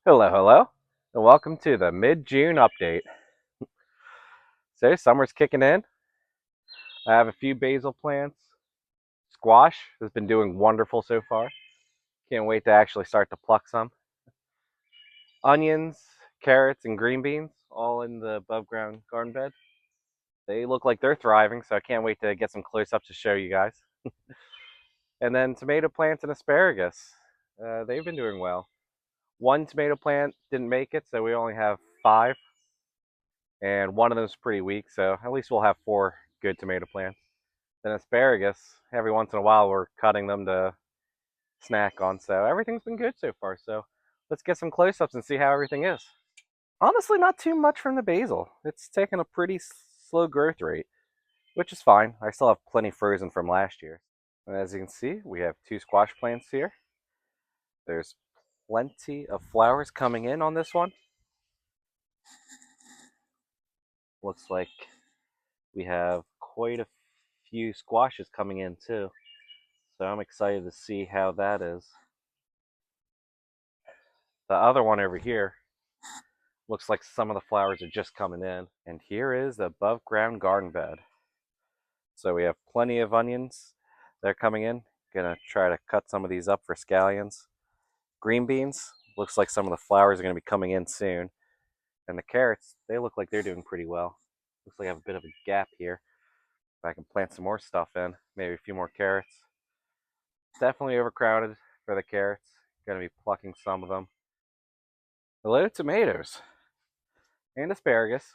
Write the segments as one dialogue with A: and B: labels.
A: Hello, hello, and welcome to the mid-June update. So, summer's kicking in. I have a few basil plants. Squash has been doing wonderful so far. Can't wait to actually start to pluck some. Onions, carrots, and green beans, all in the above ground garden bed. They look like they're thriving, so I can't wait to get some close-ups to show you guys. And then tomato plants and asparagus. They've been doing well. One tomato plant didn't make it, so we only have five. And one of them is pretty weak, so at least we'll have four good tomato plants. Then asparagus, every once in a while we're cutting them to snack on, so everything's been good so far. So let's get some close-ups and see how everything is. Honestly, not too much from the basil. It's taken a pretty slow growth rate, which is fine. I still have plenty frozen from last year. And as you can see, we have two squash plants here. There's plenty of flowers coming in on this one. Looks like we have quite a few squashes coming in too. So I'm excited to see how that is. The other one over here looks like some of the flowers are just coming in. And here is the above ground garden bed. So we have plenty of onions. They're coming in. Gonna try to cut some of these up for scallions. Green beans. Looks like some of the flowers are gonna be coming in soon. And the carrots, they look like they're doing pretty well. Looks like I have a bit of a gap here. If I can plant some more stuff in, maybe a few more carrots. Definitely overcrowded for the carrots. Gonna be plucking some of them. Hello, tomatoes and asparagus.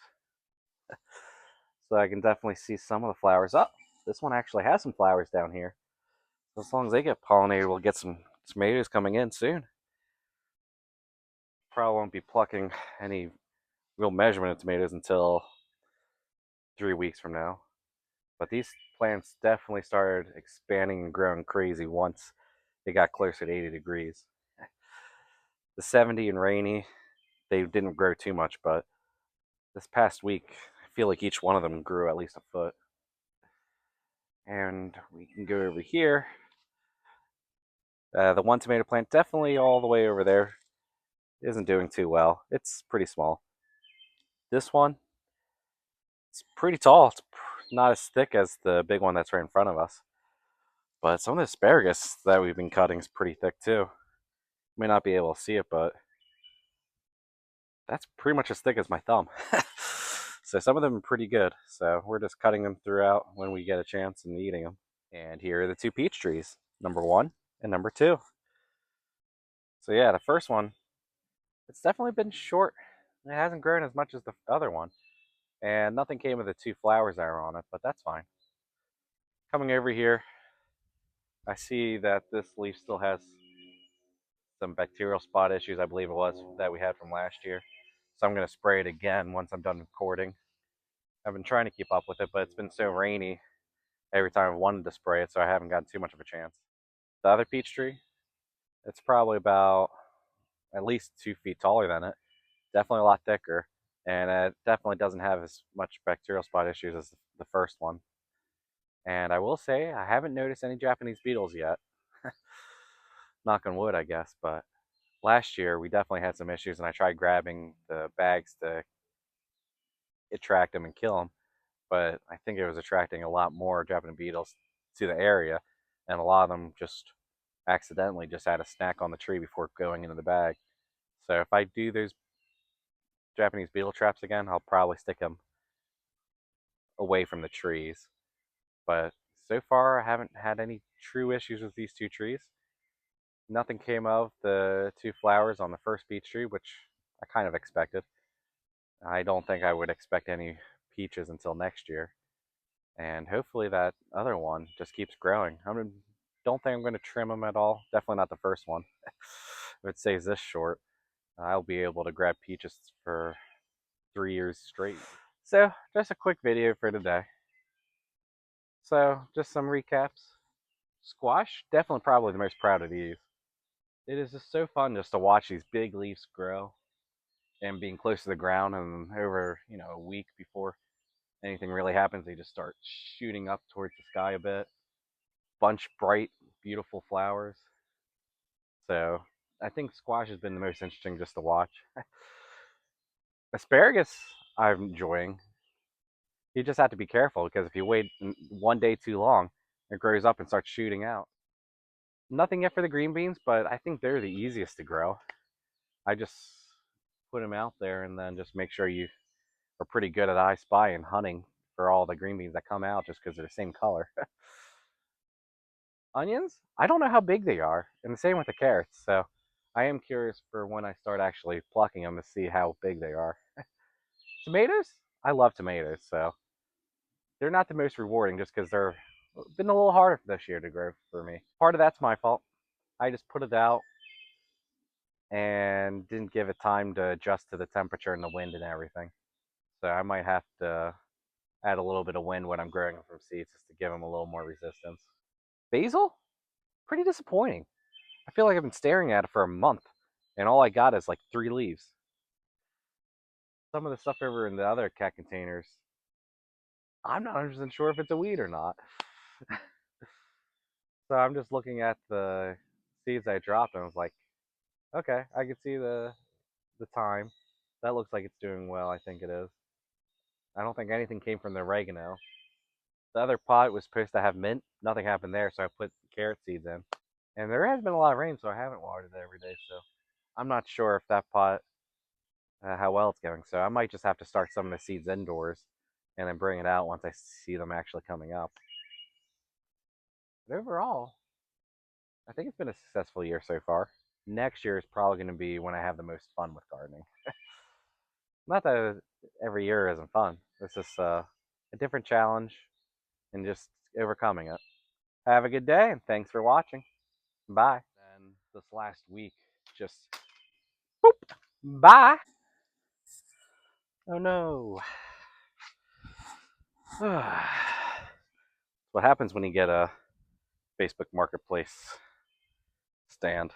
A: So I can definitely see some of the flowers. Oh, this one actually has some flowers down here. So as long as they get pollinated, we'll get some tomatoes coming in soon. Probably won't be plucking any real measurement of tomatoes until 3 weeks from now. But these plants definitely started expanding and growing crazy once it got closer to 80 degrees. The 70 and rainy, they didn't grow too much, but this past week, I feel like each one of them grew at least a foot. And we can go over here. The one tomato plant, definitely all the way over there, isn't doing too well. It's pretty small. This one, it's pretty tall. It's not as thick as the big one that's right in front of us. But some of the asparagus that we've been cutting is pretty thick too. You may not be able to see it, but that's pretty much as thick as my thumb. So some of them are pretty good. So we're just cutting them throughout when we get a chance and eating them. And here are the two peach trees, number one and number two. So yeah, the first one, it's definitely been short. It hasn't grown as much as the other one. And nothing came of the two flowers that are on it, but that's fine. Coming over here, I see that this leaf still has some bacterial spot issues, I believe it was, that we had from last year. So I'm going to spray it again once I'm done recording. I've been trying to keep up with it, but it's been so rainy every time I've wanted to spray it, so I haven't gotten too much of a chance. The other peach tree, it's probably about at least 2 feet taller than it. Definitely a lot thicker, and it definitely doesn't have as much bacterial spot issues as the first one. And I will say, I haven't noticed any Japanese beetles yet. Knock on wood, I guess, but last year we definitely had some issues, and I tried grabbing the bags to attract them and kill them, but I think it was attracting a lot more Japanese beetles to the area, and a lot of them just accidentally just had a snack on the tree before going into the bag. So if I do those Japanese beetle traps again, I'll probably stick them away from the trees. But so far, I haven't had any true issues with these two trees. Nothing came of the two flowers on the first peach tree, which I kind of expected. I don't think I would expect any peaches until next year. And hopefully that other one just keeps growing. Don't think I'm going to trim them at all. Definitely not the first one. If it stays this short, I'll be able to grab peaches for 3 years straight. So, just a quick video for today. So, just some recaps. Squash, definitely probably the most proud of these. It is just so fun just to watch these big leaves grow and being close to the ground, and over, a week before anything really happens, they just start shooting up towards the sky a bit. Bunch bright, beautiful flowers. So I think squash has been the most interesting just to watch. Asparagus, I'm enjoying. You just have to be careful because if you wait one day too long, it grows up and starts shooting out. Nothing yet for the green beans, but I think they're the easiest to grow. I just put them out there and then just make sure you are pretty good at I Spy and hunting for all the green beans that come out just because they're the same color. Onions, I don't know how big they are, and the same with the carrots. So I am curious for when I start actually plucking them to see how big they are. Tomatoes, I love tomatoes, so they're not the most rewarding just because they're been a little harder this year to grow for me. Part of that's my fault. I just put it out and didn't give it time to adjust to the temperature and the wind and everything. So I might have to add a little bit of wind when I'm growing them from seeds just to give them a little more resistance. Basil, pretty disappointing. I feel like I've been staring at it for a month, and all I got is like 3 leaves. Some of the stuff over in the other cat containers, I'm not 100% sure if it's a weed or not. So I'm just looking at the seeds I dropped, and I was like, okay, I can see the time. That looks like it's doing well. I think it is. I don't think anything came from the oregano. The other pot was supposed to have mint. Nothing happened there, so I put carrot seeds in. And there has been a lot of rain, so I haven't watered it every day. So I'm not sure if that pot, how well it's going. So I might just have to start some of the seeds indoors and then bring it out once I see them actually coming up. But overall, I think it's been a successful year so far. Next year is probably going to be when I have the most fun with gardening. Not that every year isn't fun. It's just a different challenge and just overcoming it. Have a good day and thanks for watching. Bye. And this last week, just boop. Bye. Oh no. What happens when you get a Facebook Marketplace stand?